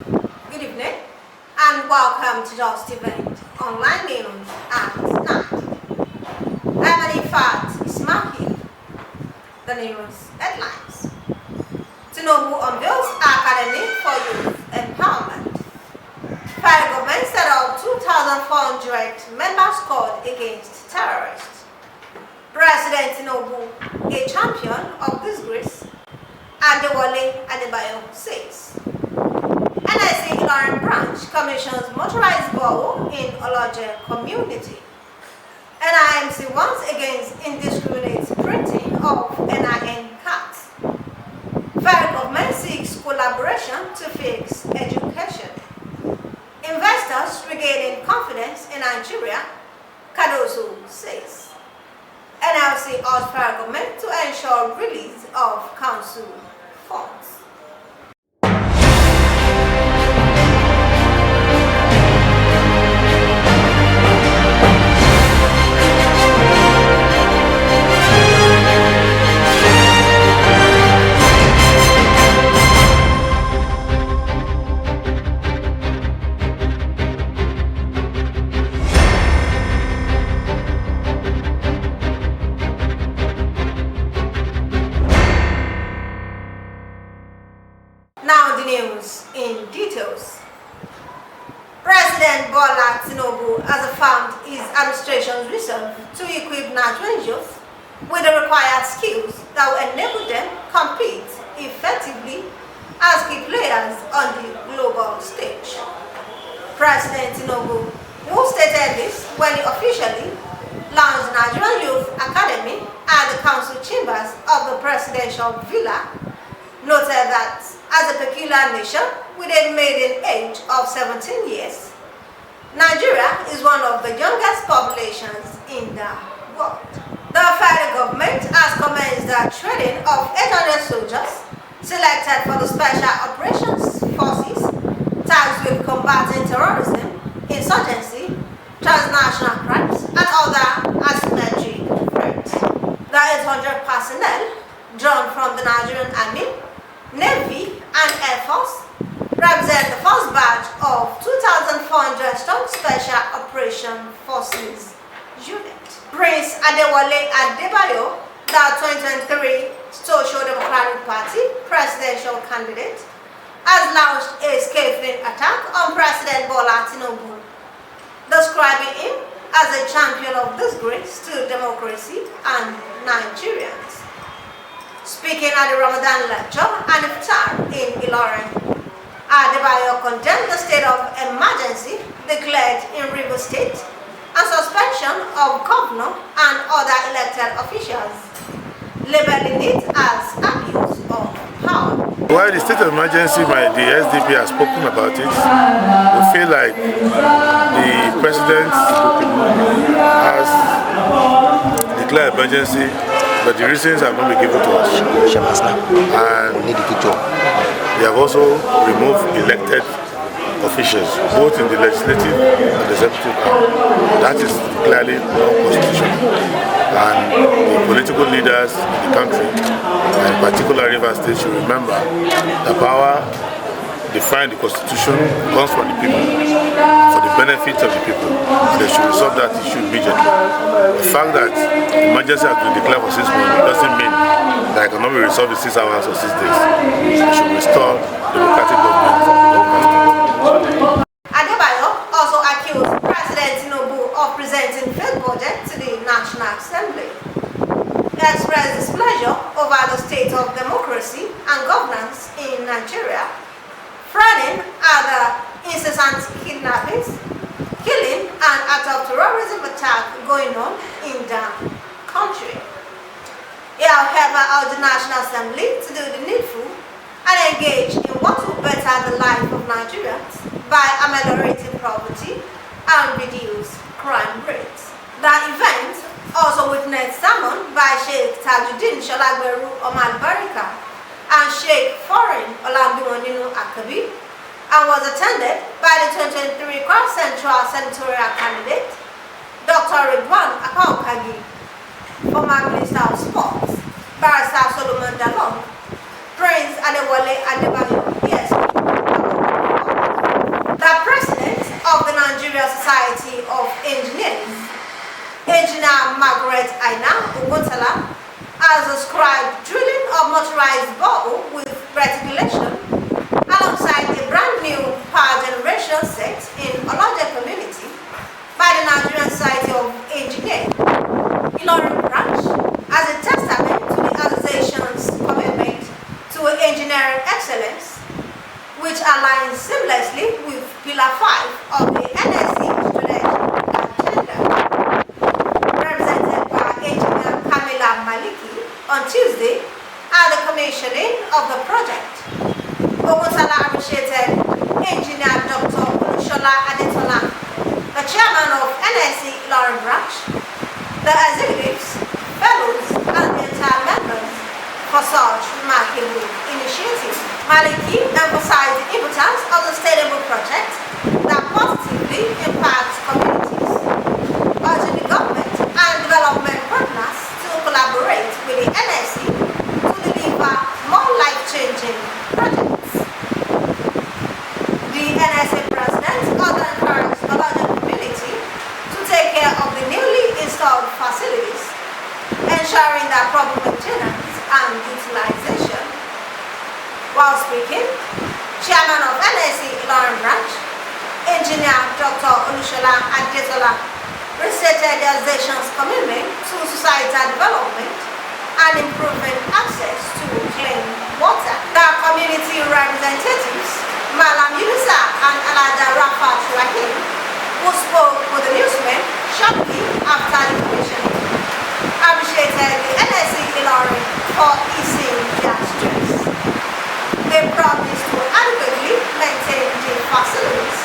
Good evening and welcome to Jeo Tv online news at night. I'm Anifat Ismail. The news headlines. Tinubu unveils Academy for Youth Empowerment. Federal government set up 2,400 member squad against terrorists. President Tinubu, a champion of disgrace, Adewale Adebayo says. NIC Ilorin branch commissions motorized borrow in Oloje community. NIMC warns against indiscriminate printing of NIN cards. Federal government seeks collaboration to fix education. Investors regaining confidence in Nigeria, Cardoso says. NLC urged federal government to ensure release of council funds. Now the news in details. President Bola Tinubu has affirmed his administration's resolve to equip Nigerian youth with the required skills that will enable them compete effectively as key players on the global stage. President Tinubu, who stated this when he officially launched the Nigerian Youth Academy at the council chambers of the presidential villa, noted that as a peculiar nation with a maiden age of 17 years, Nigeria is one of the youngest populations in the world. The federal government has commenced the training of 800 soldiers selected for the Special Operations Forces tasked with combating terrorism, insurgency, transnational crimes, and other asymmetric threats. The 800 personnel drawn from the Nigerian Army, Navy, and Air Force represent the first batch of 2,400 strong Special Operation Forces unit. Prince Adewale Adebayo, the 2023 Social Democratic Party presidential candidate, has launched a scathing attack on President Bola Tinubu, describing him as a champion of disgrace to democracy and Nigerians. Speaking at the Ramadan lecture and iftar in Ilorin, Adebayo condemned the state of emergency declared in Rivers State and suspension of governor and other elected officials, labeling it as abuse of power. While the state of emergency, the SDP has spoken about it, we feel like the president has declared emergency, but the reasons have not been given to us. And they have also removed elected officials, both in the legislative and the executive arm. That is clearly non-constitutional. And the political leaders in the country, and in particular Rivers State, should remember the power defined the constitution comes from the people, for the benefit of the people. They should resolve that issue immediately. The fact that emergency has been declared for 6 months doesn't mean that it cannot be resolved in 6 hours or 6 days. They should restore democratic government from the government. Adebayo also accused President Tinubu of presenting fake budget to the National Assembly. He expressed displeasure over the state of democracy and governance in Nigeria, frowning at the incessant kidnappings, killing, and act of terrorism attack going on in the country. He however urged the National Assembly to do the needful and engage in what will better the life of Nigerians by ameliorating poverty and reduce crime rates. The event also witnessed sermon by Sheikh Tajuddin Sholagberu Omar Barika and Sheikh Foreign Olambimoninu Akabi, and was attended by the 2023 Cross Central Senatorial candidate, Dr. Ridwan Akaokagi, former Minister of Sports, Barrister Solomon Dalong, Prince Adewale Adebayo, yes, Engineer Margaret Aina Oguntala has described drilling of motorized borehole with reticulation alongside a brand new power generation set in Oloje community by the Nigerian Society of Engineers, Ilorin branch, as a testament to the organization's commitment to engineering excellence, which aligns seamlessly with Pillar 5 of the NSC strategic agenda. Represented by Engineer Kamila Maliki on Tuesday at the commissioning of the project, Oguntala appreciated Engineer Dr. Olushola Adetola, the chairman of NSC Ilorin branch, the executives, fellows, and the entire members for such remarkable initiative. Maliki emphasized the importance of the sustainable project that positively impacts communities, urging the government and development partners to collaborate with the NSC to deliver more life-changing projects. The NSA president also encouraged the larger community to take care of the newly installed facilities, ensuring that proper maintenance and utilization. While speaking, Chairman of NSC Ilorin branch, Engineer Dr. Olushola Adetola, restated the organization's commitment to societal development and improving access to clean water. The community representatives, Malam Yunusa and Alada Rafat Rahim, who spoke with the newsmen shortly after the commissioning, appreciated the NSC Ilorin for easing their stress. They promised to adequately maintain the facilities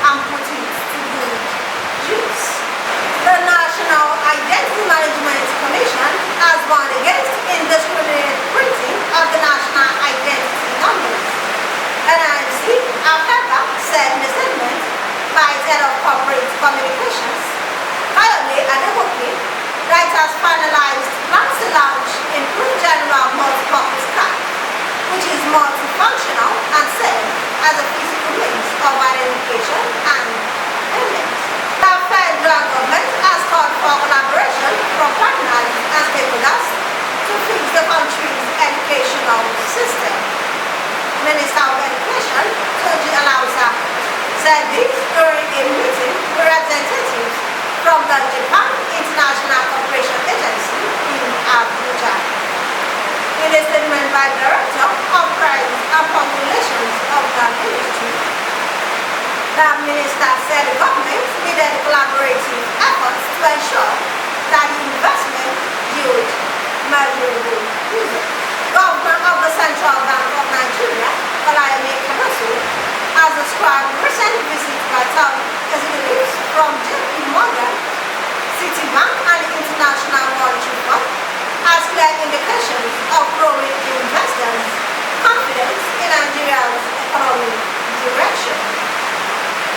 and put it to good use. The National Identity Management Commission has warned against indiscriminate printing of the national identity numbers. NIMC, however, said in a statement by its head of corporate communications, Kayode Adegoke, that it has finalized plans to launch improved general multi-purpose card, which is multifunctional and serves as a physical means of identification and payment. The federal government has called for collaboration from partners and stakeholders to fix the country's educational system. Minister of Education, Toji Alausa, said this during a meeting with representatives from the Japan International Cooperation Agency in Abuja. In a statement by the Director of Press and Public Relations of the ministry, the minister said the government needed collaborative efforts to ensure that the investment yield measurable results. Governor of the Central Bank of Nigeria, Olayemi Kanosu, has described recent visits by top executives from JP Morgan, Citibank, and the International Monetary Fund as clear indications of growing investors' confidence in Nigeria's economic direction.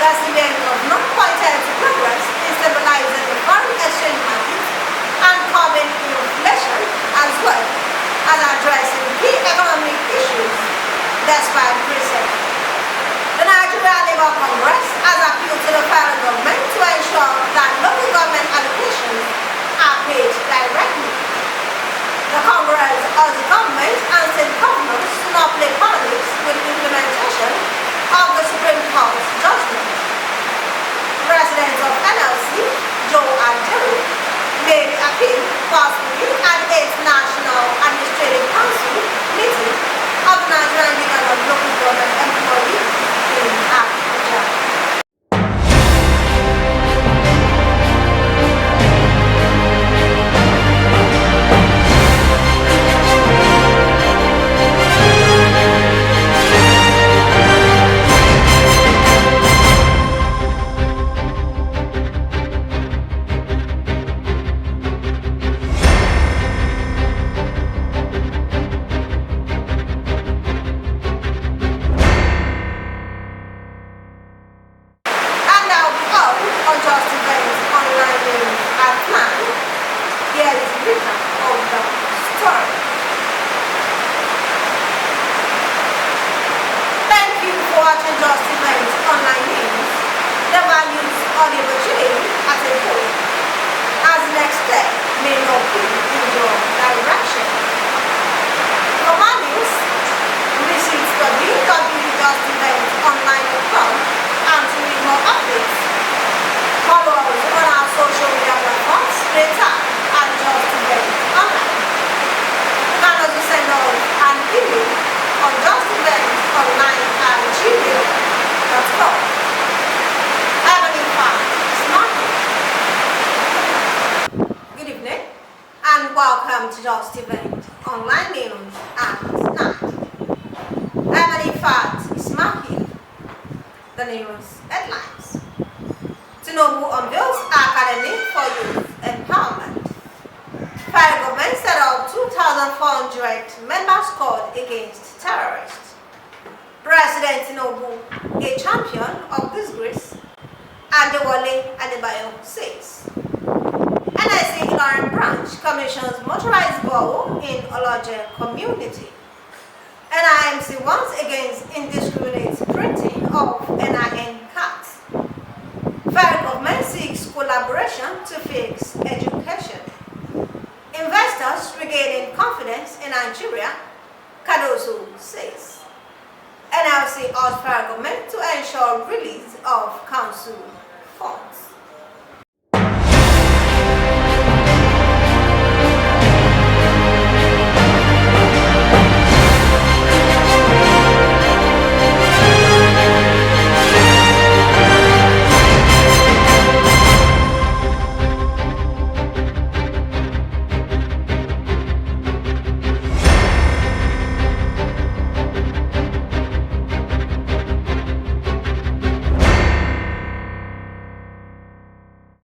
The CBN governor pointed to progress in stabilizing the foreign exchange market and curbing inflation, as well as addressing key economic issues despite recent. The Nigeria Labour Congress has appealed to the federal government to ensure that local government allocations are paid directly. The Congress urged the government and state governments to not play politics with the implementation of the Supreme Court's judgment. President of NLC, Joe Tv, made the appeal while speaking at its National Administrative Council meeting of the Nigerian Union of Local Government Employees in Abuja. As next step may not be in your direction. For more news, visit www.justivent.online.com and to read more updates. Follow us on our social media platforms, Twitter at JustEventOnline. You can also send us an email on justeventonline@gmail.com. Evelyn Farr, Good evening and welcome to Just Event Online News at 9. Emily Fat Ismail. The news headlines. Tinubu unveils Academy for Youth Empowerment. Federal government set up 2,400 member squad against terrorists. President Tinubu, a champion of disgrace, Adewale Adebayo says. NSC Ilorin branch commissions motorized borrow in Oloje community. NIMC once against indiscriminate printing of NIN cards. Federal government seeks collaboration to fix education. Investors regaining confidence in Nigeria, Cardoso says. NLC urged federal government to ensure release of council funds.